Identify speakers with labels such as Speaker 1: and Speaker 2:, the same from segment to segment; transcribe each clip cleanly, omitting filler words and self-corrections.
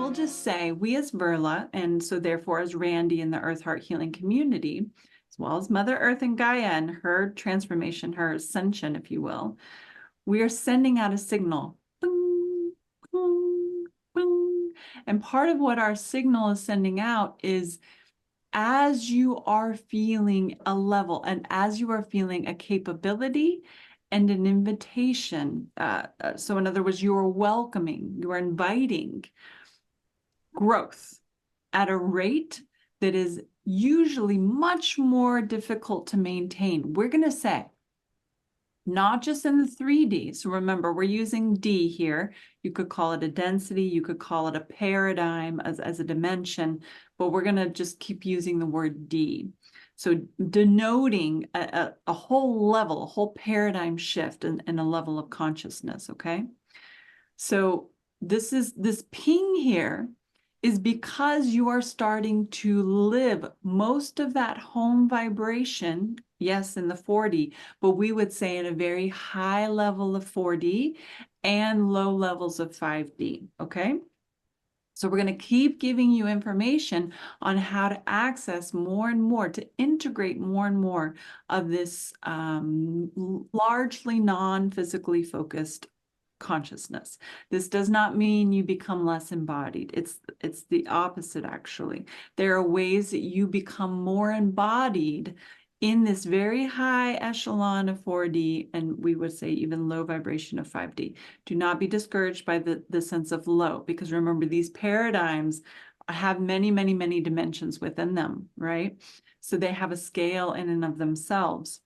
Speaker 1: will just say we as Vyrrlah, and so therefore as Randi in the Earth Heart Healing community, as well as Mother Earth and Gaia and her transformation, her ascension, if you will, we are sending out a signal. Boom, boom, boom. And part of what our signal is sending out is as you are feeling a level and as you are feeling a capability and an invitation. So in other words, you are welcoming, you are inviting growth at a rate that is usually much more difficult to maintain. We're going to say, not just in the 3D. So remember, we're using D here. You could call it a density, you could call it a paradigm as a dimension, but we're going to just keep using the word D. So denoting a whole level, a whole paradigm shift and a level of consciousness, okay? So this ping here is because you are starting to live most of that home vibration, yes, in the 4D, but we would say at a very high level of 4D and low levels of 5D, okay? So we're going to keep giving you information on how to access more and more, to integrate more and more of this largely non-physically focused consciousness. This does not mean you become less embodied. It's the opposite, actually. There are ways that you become more embodied in this very high echelon of 4D, and we would say even low vibration of 5D. Do not be discouraged by the sense of low, because remember, these paradigms have many, many, many dimensions within them, right? So they have a scale in and of themselves.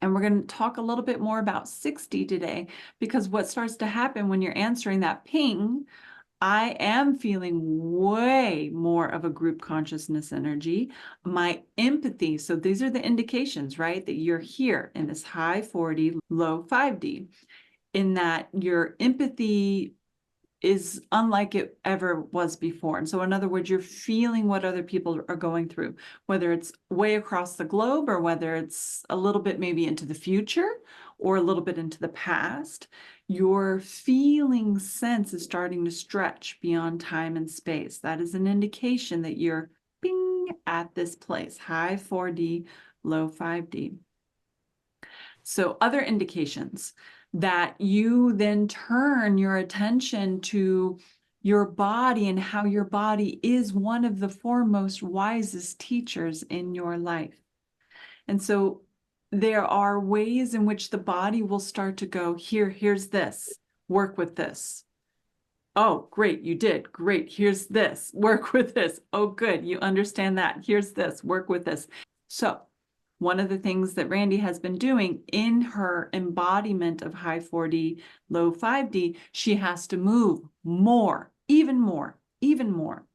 Speaker 1: And we're going to talk a little bit more about 6D today, because what starts to happen when you're answering that ping, I am feeling way more of a group consciousness energy. My empathy, so these are the indications, right? That you're here in this high 4D, low 5D, in that your empathy is unlike it ever was before. And so in other words, you're feeling what other people are going through, whether it's way across the globe or whether it's a little bit maybe into the future or a little bit into the past. Your feeling sense is starting to stretch beyond time and space. That is an indication that you're ping at this place, high 4D, low 5D. So other indications that you then turn your attention to your body and how your body is one of the foremost, wisest teachers in your life. And so there are ways in which the body will start to go, here's this, work with this. Oh, great, you did. Great, here's this, work with this. Oh, good, you understand that. Here's this, work with this. So one of the things that Randi has been doing in her embodiment of high 4D, low 5D, she has to move more, even more, even more.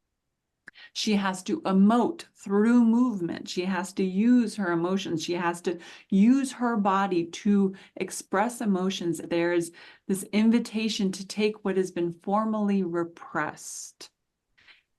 Speaker 1: She has to emote through movement. She has to use her emotions. She has to use her body to express emotions. There's this invitation to take what has been formally repressed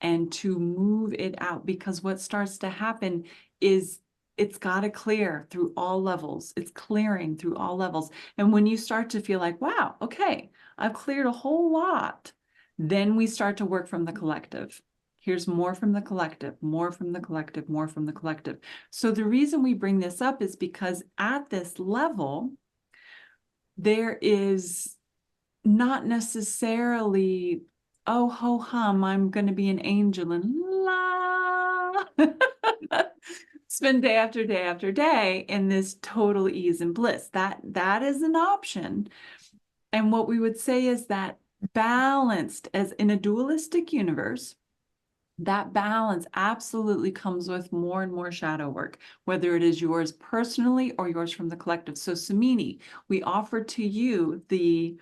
Speaker 1: and to move it out, because what starts to happen is it's got to clear through all levels. It's clearing through all levels. And when you start to feel like, wow, okay, I've cleared a whole lot, then we start to work from the collective. Here's more from the collective, more from the collective, more from the collective. So the reason we bring this up is because at this level, there is not necessarily, oh, ho hum, I'm going to be an angel and la. Spend day after day after day in this total ease and bliss. That is an option. And what we would say is that balanced, as in a dualistic universe, that balance absolutely comes with more and more shadow work, whether it is yours personally or yours from the collective. So Samini, we offer to you the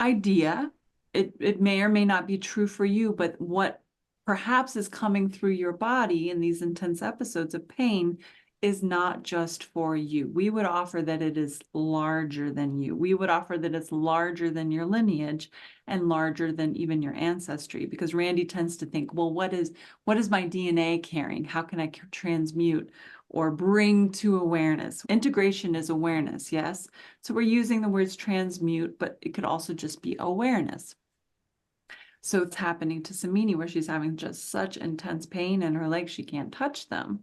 Speaker 1: idea, it may or may not be true for you, but what perhaps is coming through your body in these intense episodes of pain is not just for you. We would offer that it is larger than you. We would offer that it's larger than your lineage and larger than even your ancestry, because Randi tends to think, well, what is my DNA carrying? How can I transmute or bring to awareness? Integration is awareness, yes? So we're using the words transmute, but it could also just be awareness. So it's happening to Samini where she's having just such intense pain in her legs, she can't touch them.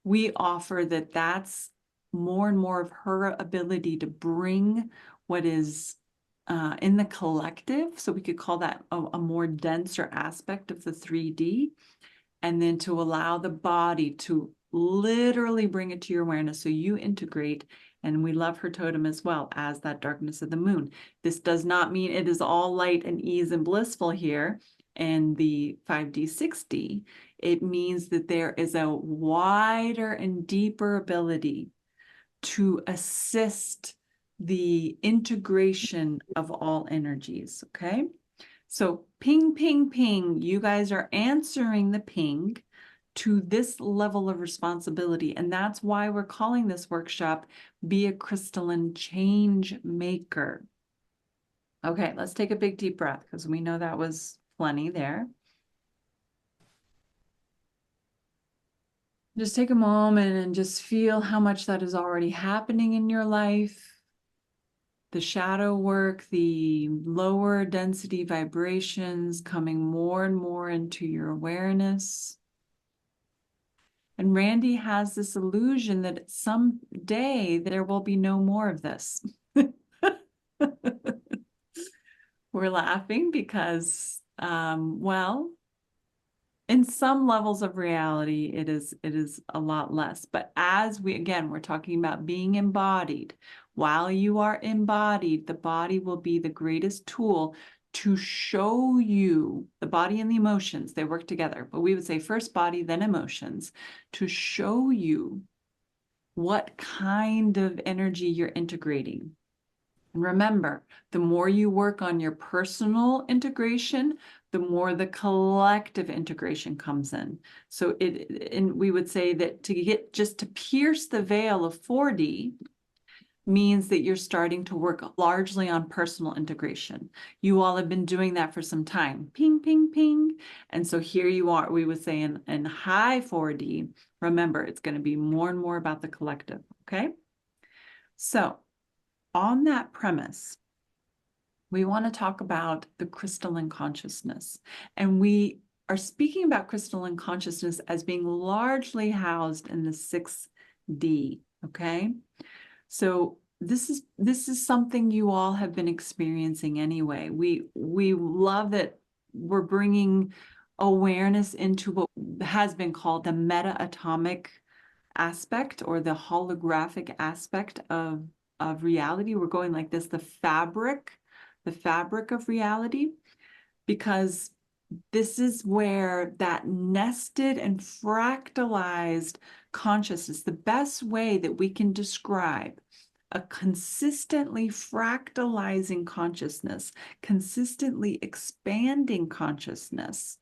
Speaker 1: We offer that that's more and more of her ability to bring what is in the collective. So we could call that a more denser aspect of the 3D, and then to allow the body to literally bring it to your awareness so you integrate. And we love her totem as well as that darkness of the moon. This does not mean it is all light and ease and blissful here in the 5D, 6D. It means that there is a wider and deeper ability to assist the integration of all energies, okay? So ping, ping, ping, you guys are answering the ping to this level of responsibility. And that's why we're calling this workshop Be a Crystalline ChangeMaker. Okay, let's take a big deep breath because we know that was plenty there. Just take a moment and just feel how much that is already happening in your life. The shadow work, the lower density vibrations coming more and more into your awareness. And Randi has this illusion that someday there will be no more of this. We're laughing because, well, in some levels of reality, it is a lot less. But as we're talking about being embodied. While you are embodied, the body will be the greatest tool to show you, the body and the emotions, they work together. But we would say first body, then emotions, to show you what kind of energy you're integrating. And remember, the more you work on your personal integration, the more the collective integration comes in. So and we would say that to pierce the veil of 4D means that you're starting to work largely on personal integration. You all have been doing that for some time. Ping, ping, ping. And so here you are, we would say in high 4D, remember, it's going to be more and more about the collective, okay? So on that premise, we want to talk about the crystalline consciousness. And we are speaking about crystalline consciousness as being largely housed in the 6D, okay? So this is something you all have been experiencing anyway. We love that we're bringing awareness into what has been called the meta-atomic aspect or the holographic aspect of reality. We're going like this, the fabric of reality, because this is where that nested and fractalized consciousness, the best way that we can describe a consistently fractalizing consciousness, consistently expanding consciousness,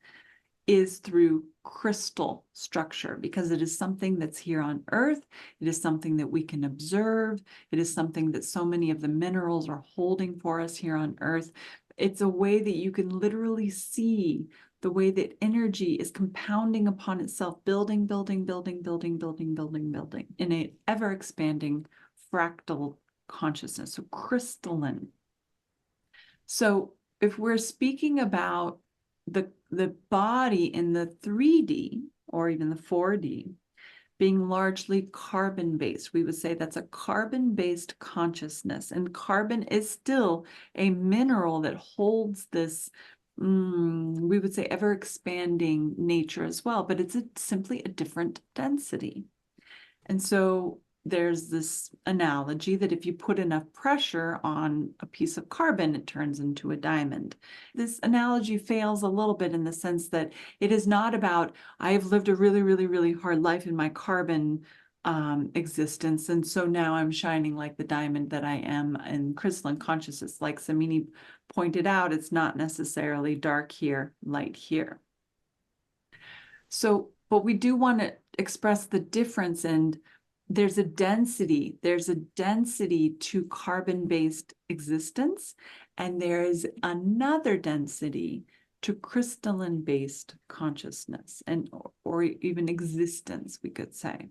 Speaker 1: is through crystal structure, because it is something that's here on Earth. It is something that we can observe. It is something that so many of the minerals are holding for us here on Earth. It's a way that you can literally see the way that energy is compounding upon itself, building, building, building, building, building, building, building in an ever-expanding fractal consciousness, so crystalline. So if we're speaking about the body in the 3D or even the 4D being largely carbon-based, we would say that's a carbon-based consciousness. And carbon is still a mineral that holds this, we would say, ever-expanding nature as well, but it's simply a different density. And so there's this analogy that if you put enough pressure on a piece of carbon, it turns into a diamond. This analogy fails a little bit in the sense that it is not about, I have lived a really, really, really hard life in my carbon existence, and so now I'm shining like the diamond that I am in crystalline consciousness. Like Samini pointed out, it's not necessarily dark here, light here. So, but we do want to express the difference, and there's a density to carbon-based existence, and there is another density to crystalline-based consciousness or even existence, we could say.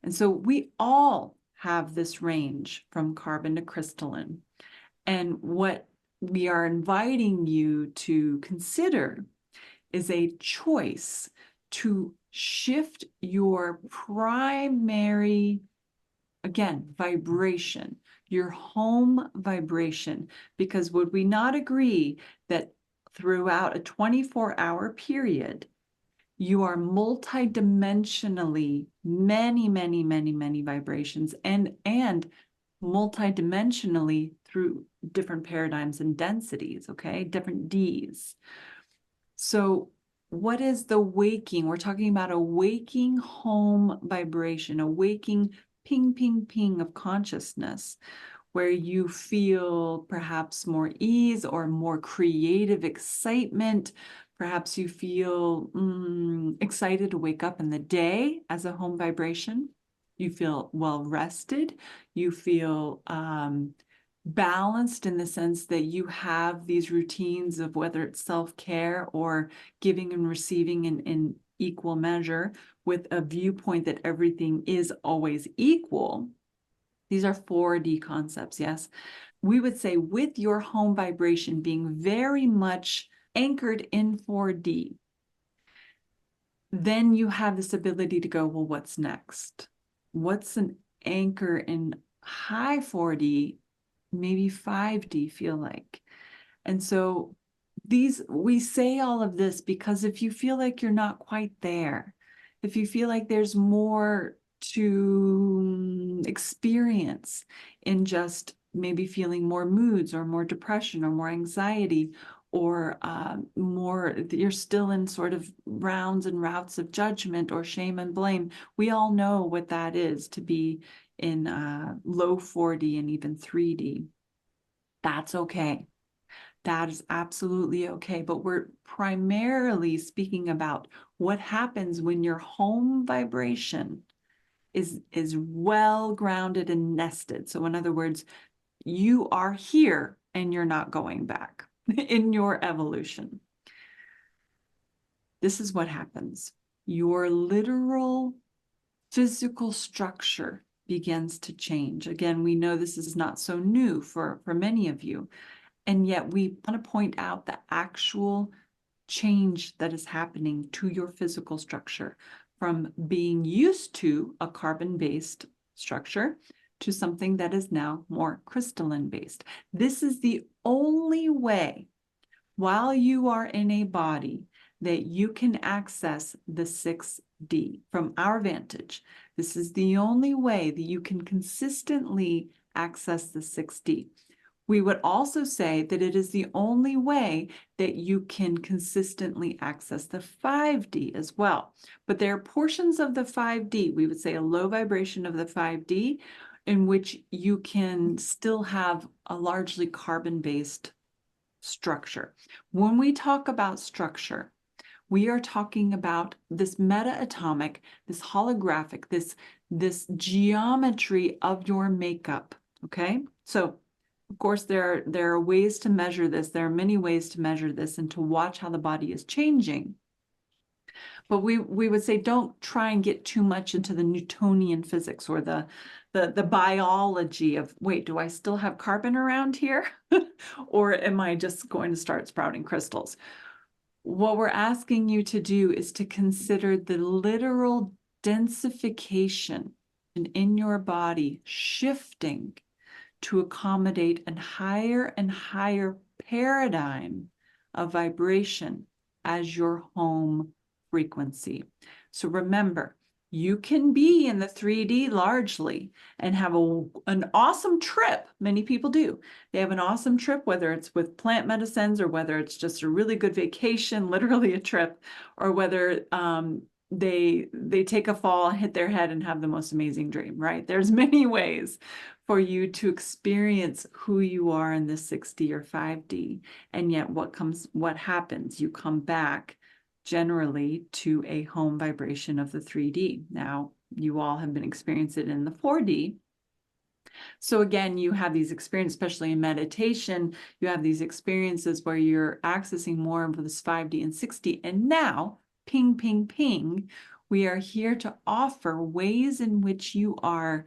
Speaker 1: And so we all have this range from carbon to crystalline. And what we are inviting you to consider is a choice to shift your primary, again, vibration, your home vibration, because would we not agree that throughout a 24-hour period, you are multidimensionally many vibrations and multidimensionally through different paradigms and densities, okay? Different Ds. So what is the waking? We're talking about a waking home vibration, a waking ping, ping, ping of consciousness, where you feel perhaps more ease or more creative excitement. Perhaps you feel excited to wake up in the day as a home vibration. You feel well rested. You feel balanced in the sense that you have these routines of whether it's self-care or giving and receiving in equal measure, with a viewpoint that everything is always equal. These are 4D concepts, yes? We would say with your home vibration being very much anchored in 4D, then you have this ability to go, well, what's next? What's an anchor in high 4D, maybe 5D feel like? And so we say all of this because if you feel like you're not quite there, if you feel like there's more to experience in just maybe feeling more moods or more depression or more anxiety, or more, you're still in sort of rounds and routes of judgment or shame and blame. We all know what that is, to be in low 4D and even 3D. That's okay. That is absolutely okay. But we're primarily speaking about what happens when your home vibration is well grounded and nested. So in other words, you are here and you're not going back in your evolution. This is what happens. Your literal physical structure begins to change. Again, we know this is not so new for many of you. And yet we want to point out the actual change that is happening to your physical structure from being used to a carbon-based structure to something that is now more crystalline-based. This is the only way, while you are in a body, that you can access the 6D from our vantage. This is the only way that you can consistently access the 6D. We would also say that it is the only way that you can consistently access the 5D as well. But there are portions of the 5D, we would say a low vibration of the 5D, in which you can still have a largely carbon-based structure. When we talk about structure, we are talking about this meta-atomic, this holographic, this geometry of your makeup, okay? So, of course, there are ways to measure this. There are many ways to measure this and to watch how the body is changing. But we would say don't try and get too much into the Newtonian physics or the biology of, wait, do I still have carbon around here? Or am I just going to start sprouting crystals? What we're asking you to do is to consider the literal densification in your body shifting to accommodate a higher and higher paradigm of vibration as your home frequency. So remember, you can be in the 3D largely and have an awesome trip. Many people do. They have an awesome trip, whether it's with plant medicines or whether it's just a really good vacation, literally a trip, or whether they take a fall, hit their head, and have the most amazing dream, right? There's many ways for you to experience who you are in the 6D or 5D. And yet what happens? You come back generally to a home vibration of the 3D. Now, you all have been experiencing it in the 4D. So again, you have these experiences, especially in meditation, you have these experiences where you're accessing more of this 5D and 6D. And now, ping, ping, ping, we are here to offer ways in which you are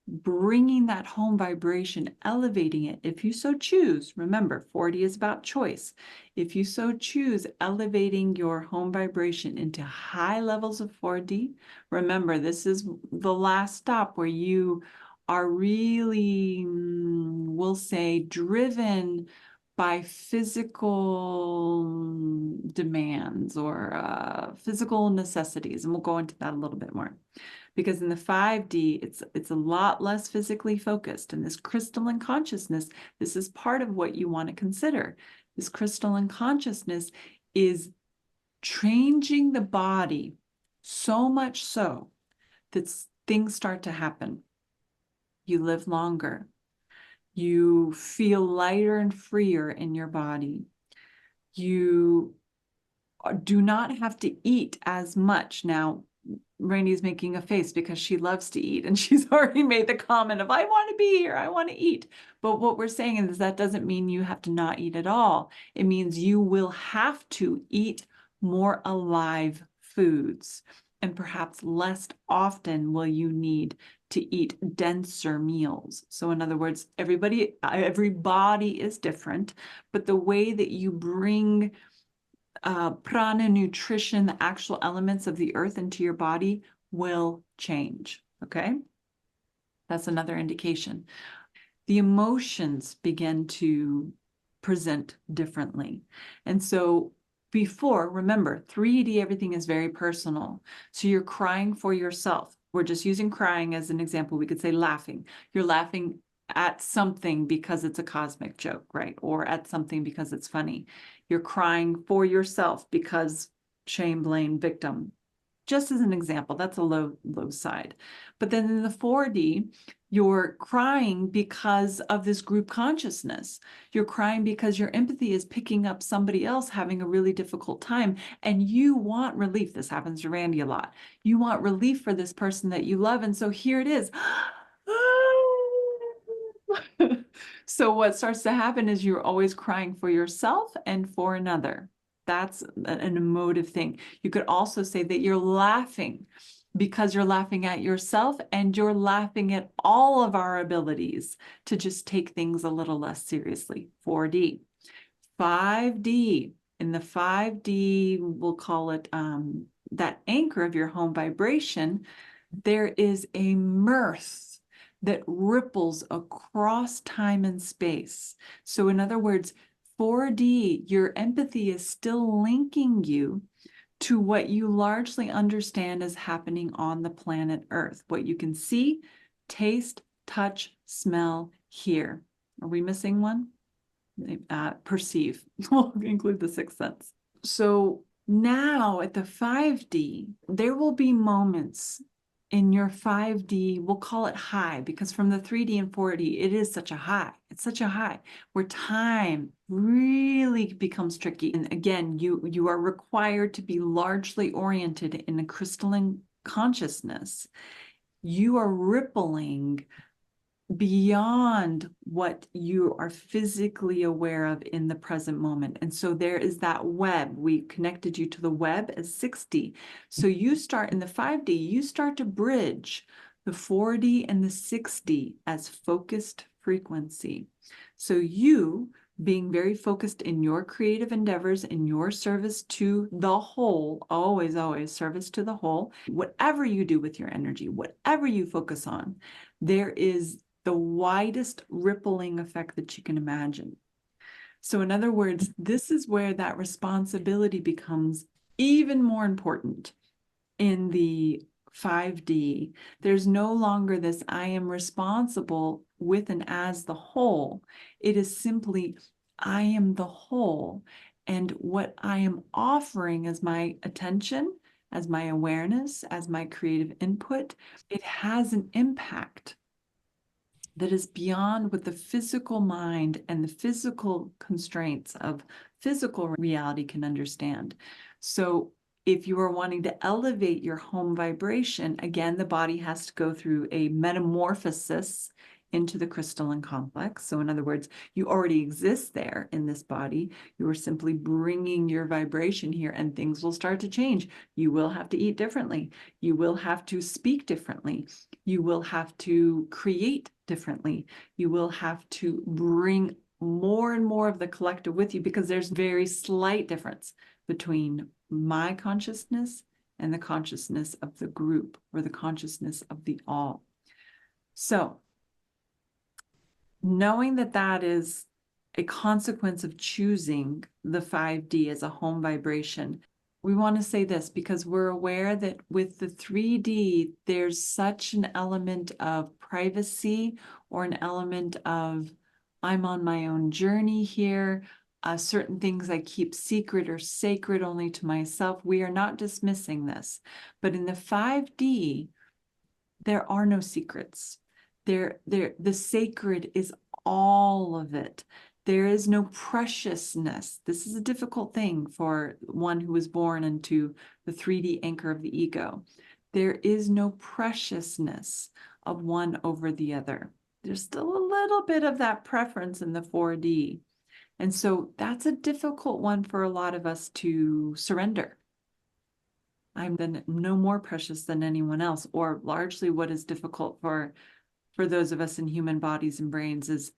Speaker 1: bringing that home vibration, elevating it, if you so choose. Remember, 4D is about choice. If you so choose, elevating your home vibration into high levels of 4D. Remember, this is the last stop where you are really, we'll say, driven by physical demands or physical necessities. And we'll go into that a little bit more. Because in the 5D, it's a lot less physically focused. And this crystalline consciousness, this is part of what you want to consider. This crystalline consciousness is changing the body so much so that things start to happen. You live longer. You feel lighter and freer in your body. You do not have to eat as much. Now, Randy's making a face because she loves to eat, and she's already made the comment of, I want to be here, I want to eat. But what we're saying is that doesn't mean you have to not eat at all. It means you will have to eat more alive foods, and perhaps less often will you need to eat denser meals. So in other words, every body is different, but the way that you bring prana, nutrition, the actual elements of the earth into your body will change, okay? That's another indication. The emotions begin to present differently. And so before, remember, 3D, everything is very personal. So you're crying for yourself. We're just using crying as an example. We could say laughing. You're laughing at something because it's a cosmic joke, right? Or at something because it's funny. You're crying for yourself because shame, blame, victim. Just as an example, that's a low side. But then in the 4D, you're crying because of this group consciousness. You're crying because your empathy is picking up somebody else having a really difficult time, and you want relief. This happens to Randy a lot. You want relief for this person that you love, and so here it is. So what starts to happen is you're always crying for yourself and for another. That's an emotive thing. You could also say that you're laughing because you're laughing at yourself, and you're laughing at all of our abilities to just take things a little less seriously. 4D. 5D. In the 5D, we'll call it that anchor of your home vibration, there is a mirth that ripples across time and space. So in other words, 4D, your empathy is still linking you to what you largely understand is happening on the planet Earth, what you can see, taste, touch, smell, hear. Are we missing one? Perceive. We'll include the sixth sense. So now at the 5D, there will be moments in your 5D, we'll call it high, because from the 3D and 4D, it is such a high. It's such a high where time really becomes tricky. And again, you are required to be largely oriented in a crystalline consciousness. You are rippling beyond what you are physically aware of in the present moment. And so there is that web. We connected you to the web as 6D. So you start in the 5D, you start to bridge the 4D and the 6D as focused frequency. So you, being very focused in your creative endeavors, in your service to the whole, always, always service to the whole, whatever you do with your energy, whatever you focus on, there is the widest rippling effect that you can imagine. So in other words, this is where that responsibility becomes even more important in the 5D. There's no longer this, I am responsible with and as the whole. It is simply, I am the whole. And what I am offering as my attention, as my awareness, as my creative input, it has an impact that is beyond what the physical mind and the physical constraints of physical reality can understand. So if you are wanting to elevate your home vibration, again, the body has to go through a metamorphosis into the crystalline complex. So in other words, you already exist there in this body. You are simply bringing your vibration here, and things will start to change. You will have to eat differently. You will have to speak differently. You will have to create differently. You will have to bring more and more of the collective with you, because there's very slight difference between my consciousness and the consciousness of the group, or the consciousness of the all. So knowing that that is a consequence of choosing the 5D as a home vibration, we want to say this because we're aware that with the 3D, there's such an element of privacy, or an element of, I'm on my own journey here. Certain things I keep secret or sacred only to myself. We are not dismissing this. But in the 5D, there are no secrets. The sacred is all of it. There is no preciousness. This is a difficult thing for one who was born into the 3D anchor of the ego. There is no preciousness of one over the other. There's still a little bit of that preference in the 4D. And so that's a difficult one for a lot of us to surrender. I'm then no more precious than anyone else, or largely what is difficult for those of us in human bodies and brains is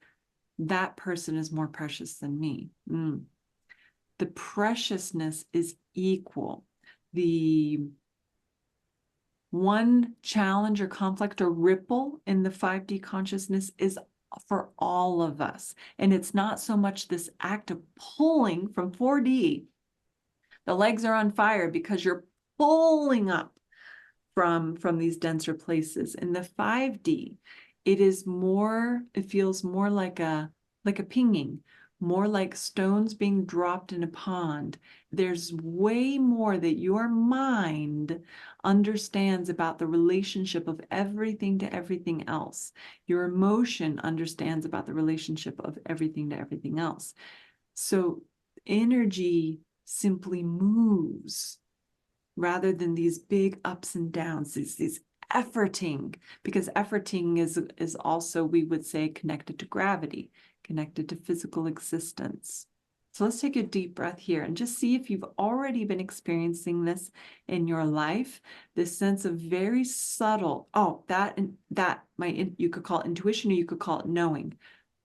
Speaker 1: that person is more precious than me. The preciousness is equal. The one challenge or conflict or ripple in the 5D consciousness is for all of us. And it's not so much this act of pulling from 4D. The legs are on fire because you're pulling up from these denser places. In the 5D, it feels more like a pinging, more like stones being dropped in a pond. There's way more that your mind understands about the relationship of everything to everything else. Your emotion understands about the relationship of everything to everything else. So energy simply moves rather than these big ups and downs, these efforting, because efforting is also, we would say, connected to gravity, connected to physical existence. So let's take a deep breath here and just see if you've already been experiencing this in your life, this sense of very subtle, you could call it intuition, or you could call it knowing.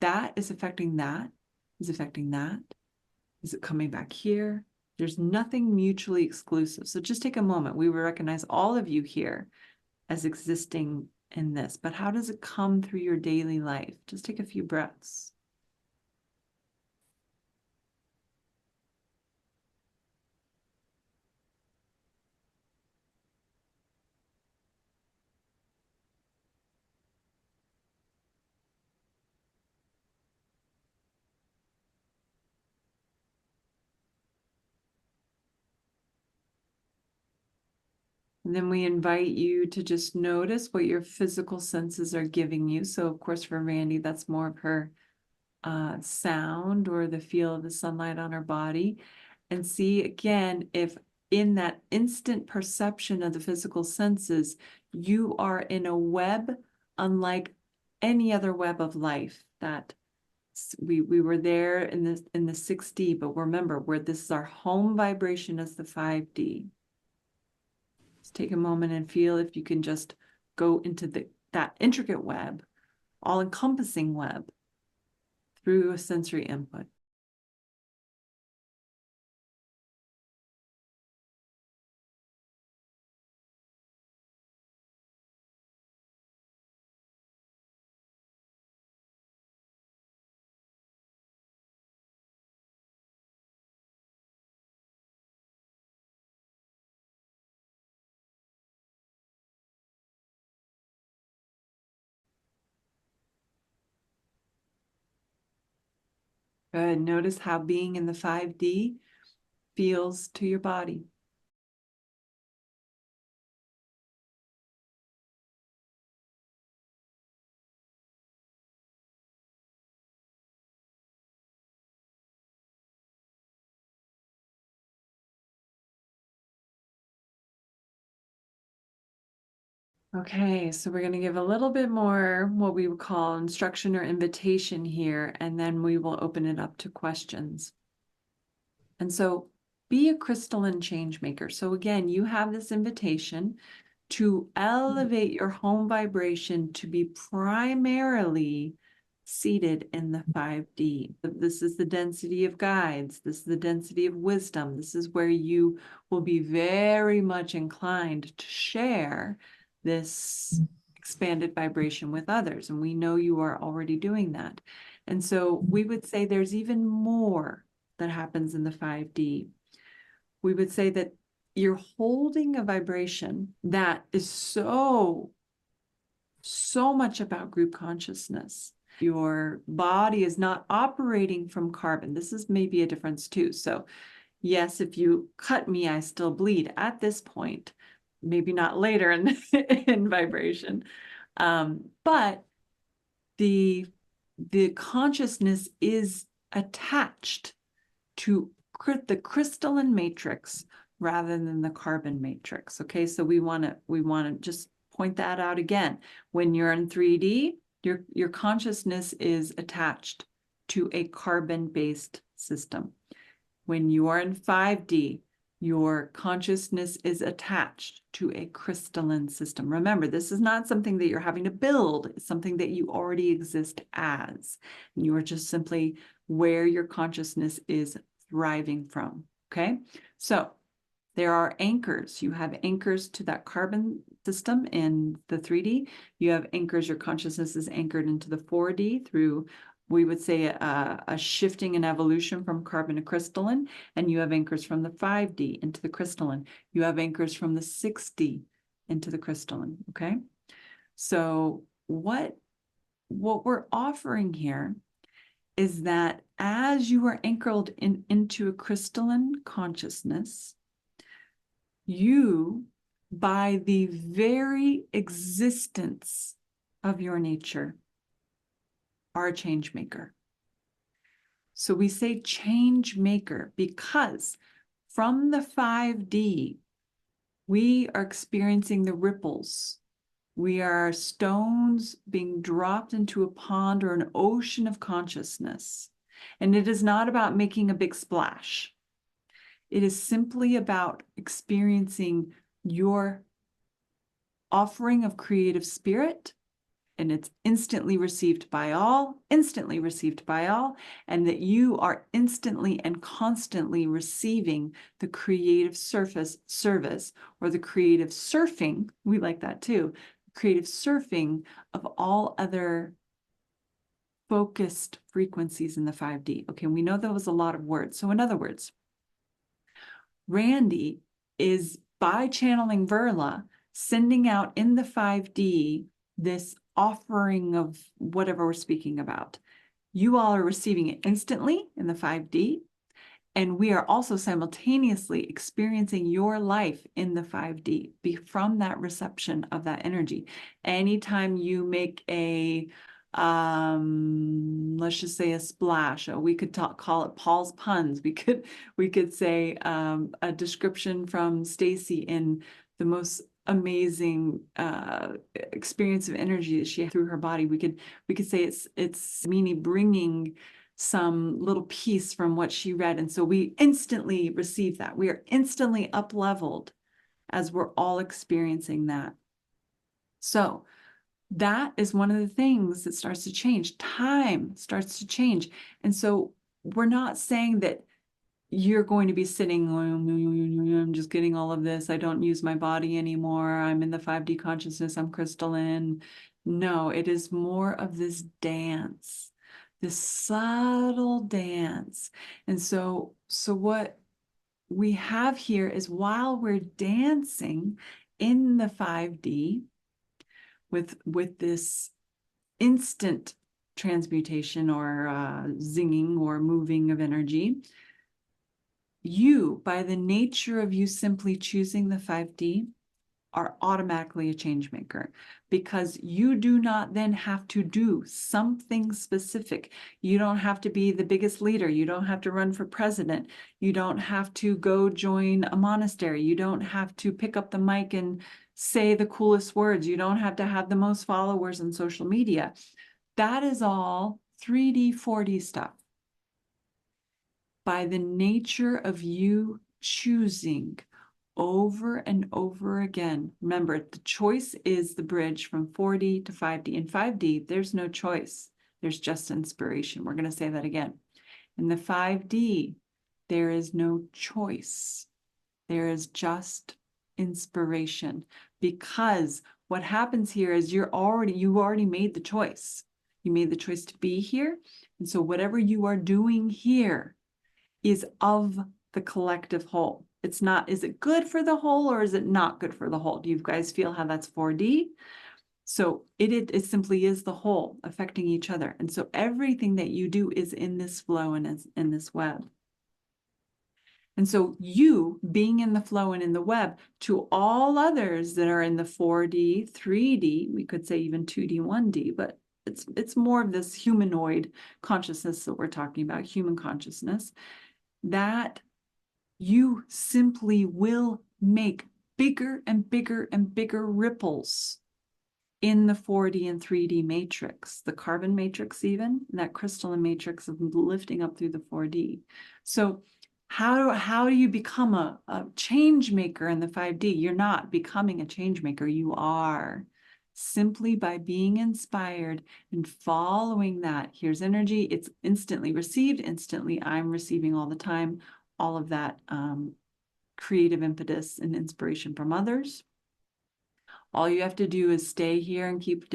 Speaker 1: That is affecting that, is affecting that. Is it coming back here? There's nothing mutually exclusive. So just take a moment. We will recognize all of you here as existing in this, but how does it come through your daily life? Just take a few breaths. And then we invite you to just notice what your physical senses are giving you. So of course, for Randi, that's more of her sound or the feel of the sunlight on her body. And see again, if in that instant perception of the physical senses, you are in a web unlike any other web of life that we were there in the 6D, but remember, where this is our home vibration as the 5D. Just take a moment and feel if you can just go into that intricate web, all-encompassing web through a sensory input. Good. Notice how being in the 5D feels to your body. Okay, so we're going to give a little bit more what we would call instruction or invitation here, and then we will open it up to questions. And so be a crystalline change maker. So again, you have this invitation to elevate your home vibration to be primarily seated in the 5D. This is the density of guides. This is the density of wisdom. This is where you will be very much inclined to share this expanded vibration with others. And we know you are already doing that. And so we would say there's even more that happens in the 5D. We would say that you're holding a vibration that is so much about group consciousness. Your body is not operating from carbon. This is maybe a difference too. So yes, if you cut me, I still bleed at this point, maybe not later in, in vibration. But the consciousness is attached to the crystalline matrix rather than the carbon matrix. Okay, so we want to just point that out again. When you're in 3D, your consciousness is attached to a carbon-based system. When you are in 5D, your consciousness is attached to a crystalline system. Remember, this is not something that you're having to build. It's something that you already exist as. And you are just simply where your consciousness is thriving from, okay? So there are anchors. You have anchors to that carbon system in the 3D. You have anchors, your consciousness is anchored into the 4D through, we would say, a shifting and evolution from carbon to crystalline, and you have anchors from the 5D into the crystalline. You have anchors from the 6D into the crystalline, okay? So what we're offering here is that as you are anchored into a crystalline consciousness, you, by the very existence of your nature, are a change maker. So we say change maker because from the 5D, we are experiencing the ripples. We are stones being dropped into a pond or an ocean of consciousness. And it is not about making a big splash. It is simply about experiencing your offering of creative spirit, and it's instantly received by all, and that you are instantly and constantly receiving the creative service, or the creative surfing, we like that too, creative surfing of all other focused frequencies in the 5D. Okay, we know that was a lot of words. So in other words, Randi is, by channeling Vyrrlah, sending out in the 5D this offering of whatever we're speaking about. You all are receiving it instantly in the 5D, and we are also simultaneously experiencing your life in the 5D from that reception of that energy. Anytime you make a let's just say a splash, or we could call it Paul's puns. We could say a description from Stacy in the most amazing experience of energy that she had through her body. We could say it's meaning bringing some little piece from what she read, and so we instantly receive that. We are instantly up leveled as we're all experiencing that. So that is one of the things that starts to change. Time starts to change. And so we're not saying that you're going to be sitting, I'm just getting all of this. I don't use my body anymore. I'm in the 5D consciousness. I'm crystalline. No, it is more of this dance, this subtle dance. And so what we have here is, while we're dancing in the 5D, with this instant transmutation or zinging or moving of energy, you, by the nature of you simply choosing the 5D, are automatically a change maker, because you do not then have to do something specific. You don't have to be the biggest leader. You don't have to run for president. You don't have to go join a monastery. You don't have to pick up the mic and say the coolest words. You don't have to have the most followers on social media. That is all 3D, 4D stuff. By the nature of you choosing over and over again. Remember, the choice is the bridge from 4D to 5D. In 5D, there's no choice. There's just inspiration. We're going to say that again. In the 5D, there is no choice. There is just inspiration. Because what happens here is you already made the choice. You made the choice to be here. And so whatever you are doing here is of the collective whole. It's not, is it good for the whole or is it not good for the whole? Do you guys feel how that's 4D? So it simply is the whole affecting each other. And so everything that you do is in this flow and is in this web. And so you being in the flow and in the web to all others that are in the 4D, 3D, we could say even 2D, 1D, but it's more of this humanoid consciousness that we're talking about, human consciousness, that you simply will make bigger and bigger and bigger ripples in the 4D and 3D matrix, the carbon matrix even, that crystalline matrix of lifting up through the 4D. So how do you become a change maker in the 5D? You're not becoming a change maker. You are simply by being inspired and following that. Here's energy. It's instantly received. Instantly, I'm receiving all the time. All of that creative impetus and inspiration from others. All you have to do is stay here and keep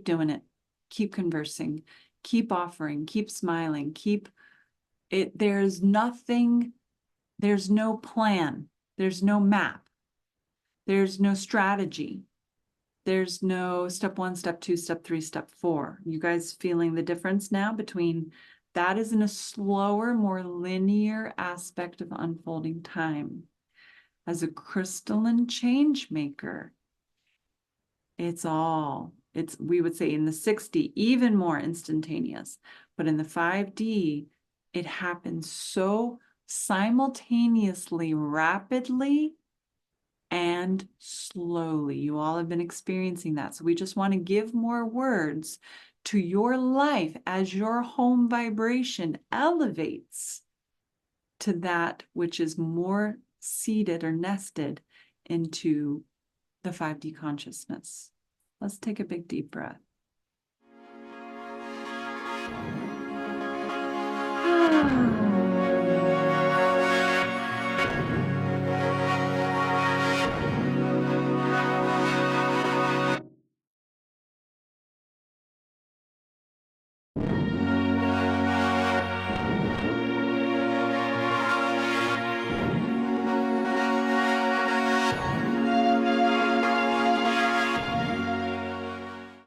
Speaker 1: doing it. Keep conversing. Keep offering. Keep smiling. Keep it. There's nothing. There's no plan. There's no map. There's no strategy. There's no step 1, step 2, step 3, step 4. You guys feeling the difference now between that is in a slower, more linear aspect of unfolding time. As a crystalline change maker, we would say in the 6D, even more instantaneous. But in the 5D, it happens so simultaneously, rapidly, and slowly. You all have been experiencing that. So we just want to give more words to your life as your home vibration elevates to that which is more seated or nested into the 5D consciousness. Let's take a big deep breath.